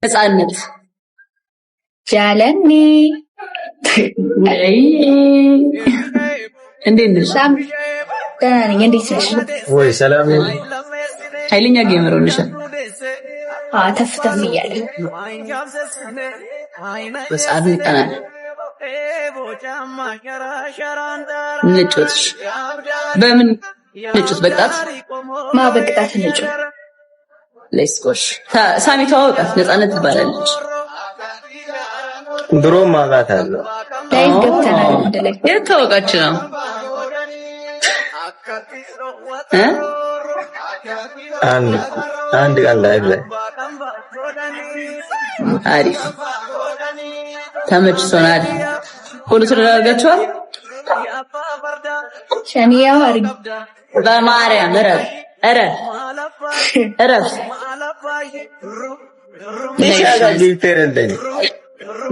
ነፃነት ጃለኔ እንዴት ነሽ? ደህና ነኝ። እንዴት ነሽ? ወይ ሰላም ነው። ኃይለኛ ጌመር ሆነሻል። ተፍ ተፍ እያለ በሰዓት ይጠናል። ንጮትሽ በምን ንጮት? በቅጣት በቅጣት ንጮት። ለስኮሽ ሳሚ ተዋወቃት። ነፃነት ትባላለች። ድሮ ማውቃት አለው። ላይ ገብተናል። እንደላይ የተዋወቃች ነው አንድ ቀን ላይ አሪፍ ተመችቶናል። ሁሉ ተደረጋችኋል። ሸኒያው አሪፍ በማርያም እረፍ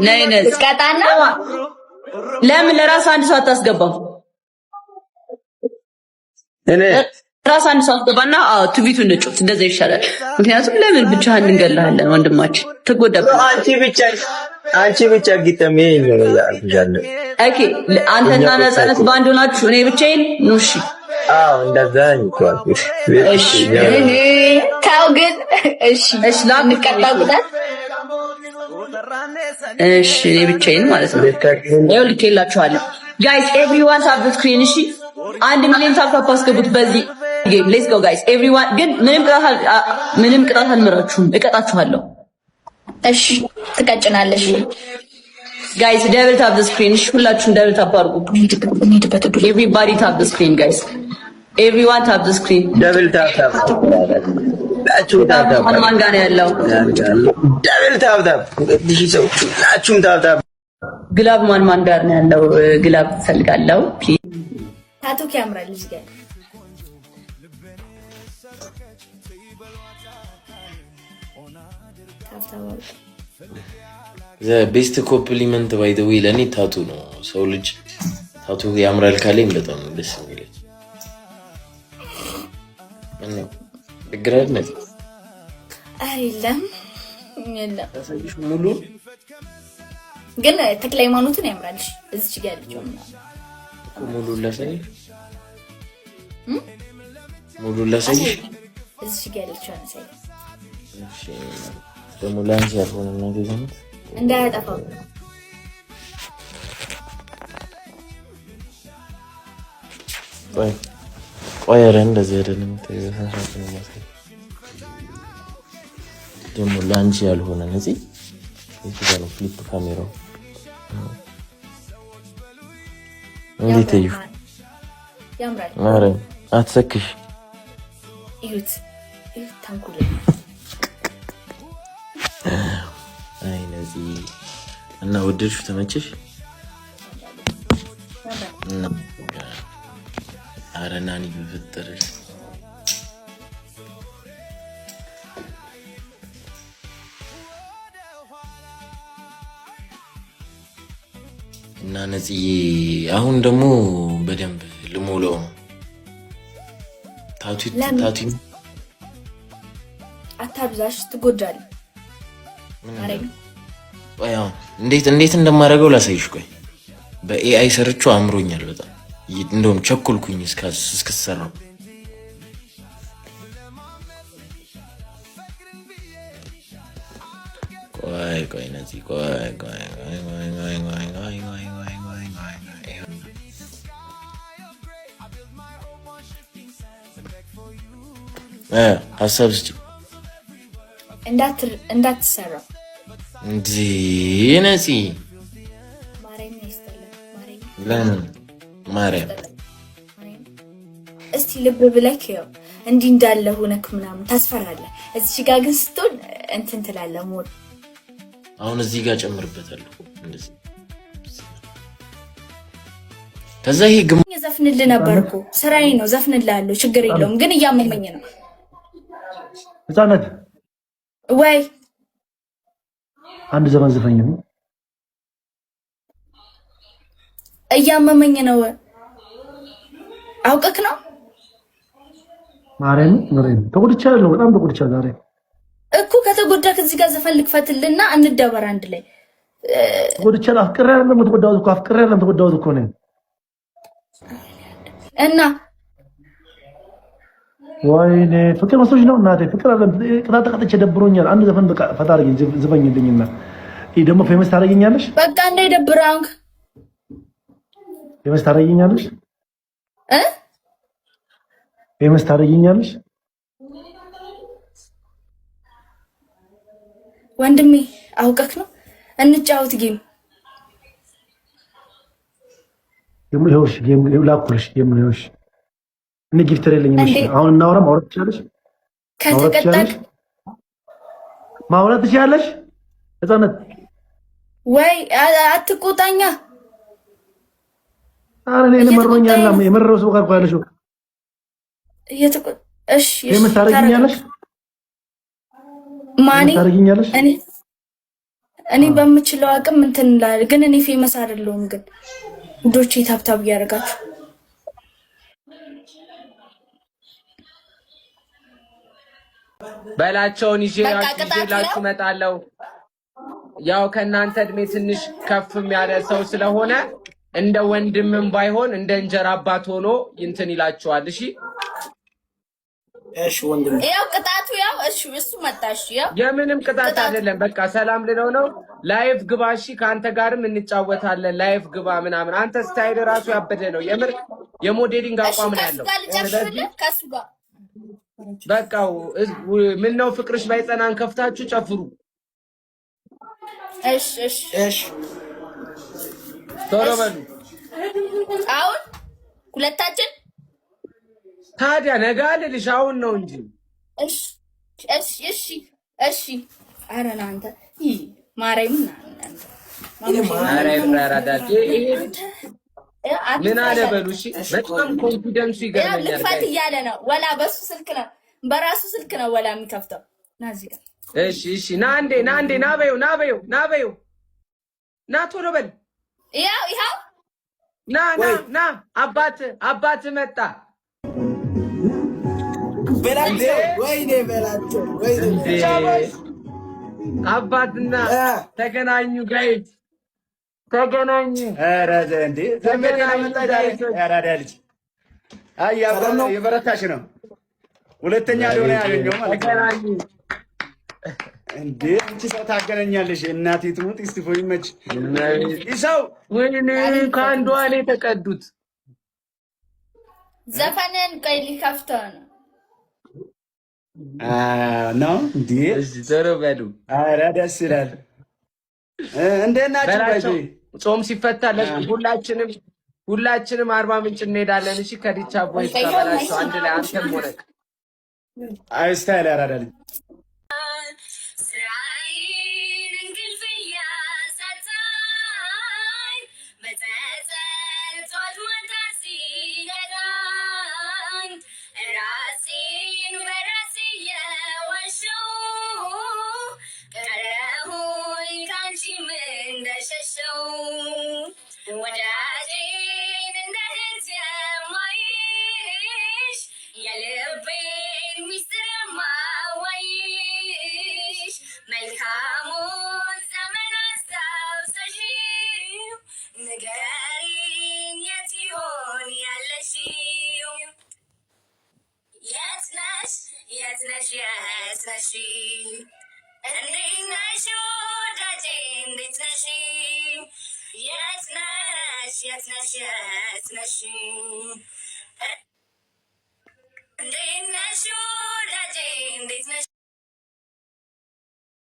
ነይነስ ቀጣና ለምን ለራስ አንድ ሰው አታስገባም? እኔ ራስ አንድ ሰው አስገባና ትቢቱን ንጩት። እንደዛ ይሻላል። ምክንያቱም ለምን ብቻህን እንገላለን? ወንድማችን ትጎዳብህ። አንቺ ብቻ ግጠም ነው ያልኩሻለሁ። ኦኬ አንተና ነፃነት ባንድ ሆናችሁ እኔ ብቻዬን ነው። እሺ እንደዛ እንኳን እሺ ታው ግን እሺ ላንቀጣቁታት። እሺ እኔ ብቻዬን ማለት ነው። ይኸው ልኬላችኋለሁ ጋይስ ኤቭሪዋን ታፕ ዘ ስክሪን። እሺ 1 ሚሊዮን ታፕ አስገቡት በዚህ ጌም። ሌትስ ጎ ጋይስ ኤቭሪዋን። ግን ምንም ቅጣት አልመራችሁም፣ እቀጣችኋለሁ። እሺ ትቀጭናለሽ ጋይስ። ደብል ታፕ ዘ ስክሪን። እሺ ሁላችሁም ደብል ታፕ አድርጉ። ኤቭሪባዲ ታፕ ዘ ስክሪን ጋይስ። ኤቭሪዋን ታፕ ዘ ስክሪን። ደብል ታፕ ማን ጋር ነው ያለው? ደብል ታፕ ሁላችሁም ታፕ። ግላብ ማን ጋር ነው ያለው? ግላብ ፈልጋለሁ ፕሊዝ። ታቱክ ያምራል እዚህ ጋር ቤስት ኮምፕሊመንት ባይ ዘ ዌይ ለኔ ታቱ ነው። ሰው ልጅ ታቱ ያምራል ካለኝ በጣም ደስ የሚለኝ ነው። ግራት ነው አይደለም ሙሉ ግን ተክለ ሃይማኖትን ያምራልሽ እዚህ ጋር ያለችው ሙሉ ለሰይ ሙሉ ለሰይ እዚህ ጋር ያለችው አንሳይ እሺ ደግሞ ላንቺ ያልሆነ ነገር ነው እንዳያጠፋው። ቆይ ኧረ እንደዚህ አይደለም። ተሳሳተ ነው ማለት ደግሞ ላንቺ ያልሆነ ነዚህ እዚህ ጋር ነው ፍሊፕ ካሜራው እንዴት እዩ ያምራል። ኧረ አትሰክሽ እዩት ታንኩል አይ ነዚህ እና ወደድሽ ተመቸሽ? ኧረ ናኒ በፈጠረሽ እና ነጽዬ አሁን ደግሞ በደንብ ልሞላው ነው። ታቱ አታብዛሽ ትጎዳለህ። እንዴት እንደማደርገው ላሳይሽ። ቆይ በኤአይ ሰርቼው አምሮኛል በጣም እንደውም ቸኮልኩኝ እስከሰራው። ቆይ ነዚህ ቆይ ሀሳብ ስጪ እንዳትሰራው እንዴ ነፂ ለምን ማርያም እስቲ ልብ ብለክ ያው እንዲህ እንዳለ ሆነክ ምናምን ታስፈራለህ። እዚህ ጋር ግን ስትሆን እንትን ትላለህ። ሞት አሁን እዚህ ጋር ጨምርበታለሁ እንደዚህ። ከዛ ይሄ ዘፍንልህ ነበርኩ ስራዬ ነው ዘፍንልሃለሁ፣ ችግር የለውም። ግን እያመመኝ ነው ህፃናት ወይ አንድ ዘመን ዘፈኝ ነው እያመመኝ ነው። አውቀክ ነው ማርያም ተጎድቻለሁ፣ በጣም ተጎድቻለሁ ዛሬ እኮ ከተጎዳክ እዚህ ጋር ዘፈን ልክፈትልና እንደበር አንድ ላይ ወድቻለሁ። አፍቅሬ አይደለም ተወዳሁት እኮ አፍቅሬ አይደለም ተወዳሁት እኮ ነኝ እና ወይኔ ፍቅር መስሎሽ ነው እናቴ? ፍቅር አይደለም። ቅጣት ቀጥቼ ደብሮኛል። አንድ ዘፈን በቃ ፈታ አድርጊኝ ዝፈኝልኝና ይሄ ደግሞ ፌመስ ታደርጊኛለሽ። በቃ እንዳይደብራው ፌመስ ታደርጊኛለሽ ፌመስ ታደርጊኛለሽ ወንድሜ። አውቀክ ነው እንጫወት ጌም ይኸውልሽ ጌም ላኩልሽ ጌም ይኸውልሽ እኔ ጊፍት የለኝም። እሺ አሁን እናወራ። ማውራት ትችያለሽ ከተቀጣክ ማውራት ትችያለሽ። ህፃነት ወይ አትቆጣኛ። አረ እኔ መሮኛል። የመረረው ሰው ጋር ቆያለሽ። እሺ ፌመስ ታደርጊኛለሽ ማኒ ታደርጊኛለሽ። እኔ በምችለው አቅም እንትን ላል ግን እኔ ፌመስ አይደለሁም። ግን ውዶቼ ታብታብ እያደረጋችሁ በላቸውን ይዤላችሁ እመጣለሁ። ያው ከእናንተ እድሜ ትንሽ ከፍም ያለ ሰው ስለሆነ እንደ ወንድምም ባይሆን እንደ እንጀራ አባት ሆኖ እንትን ይላችኋል። እሺ ወንድም፣ ያው ቅጣቱ ያው እሱ መጣሽ። ያው የምንም ቅጣት አይደለም። በቃ ሰላም ልለው ነው። ላይፍ ግባ። እሺ ከአንተ ጋርም እንጫወታለን። ላይፍ ግባ ምናምን። አንተ ስታይል ራሱ ያበደ ነው። የምር የሞዴሊንግ አቋም ነው ያለው። ከሱ ጋር በቃው ምን ነው ፍቅርሽ ባይጸናን ከፍታችሁ ጨፍሩ። እሺ ቶሎ በሉ። አሁን ሁለታችን ታዲያ ነገ አልልሽ አሁን ነው እንጂ። እሺ ኧረ እናንተ ማርያም ምን አለ በሉ። እሺ በጣም ኮንፊደንሱ ይገርመኛል። ልክፈት እያለ ነው። ወላ በሱ ስልክ ነው በራሱ ስልክ ነው ወላ የሚከፍተው። ና እዚህ ጋር እሺ ና እንዴ ና በይው ና ቶሎ በል። ይኸው ና አባት መጣ። አባትና ተገናኙ ጋይዝ ተገናኙ። ኧረ እንዴ ልጅ አይ የበረታሽ ነው። ሁለተኛ ሊሆነ ያገኘው ማለት ነው። እንዴ አንቺ ሰው ታገናኛለሽ። እናቴ ትሙት እስቲፎ ይመች ይሰው ወይኔ ከአንዷ ላይ ተቀዱት። ዘፈንን ቆይ ሊከፍተው ነው እንዴ? ዞሮ በሉ። ኧረ ደስ ይላል። እንዴት ናችሁ? ጾም ሲፈታ ሁላችንም አርባ ምንጭ እንሄዳለን። እሺ ከዲቻ ቦይ ተባላችሁ አንድ ላይ አንተም ሆነ አይ ስታይል ያራዳል። Yes,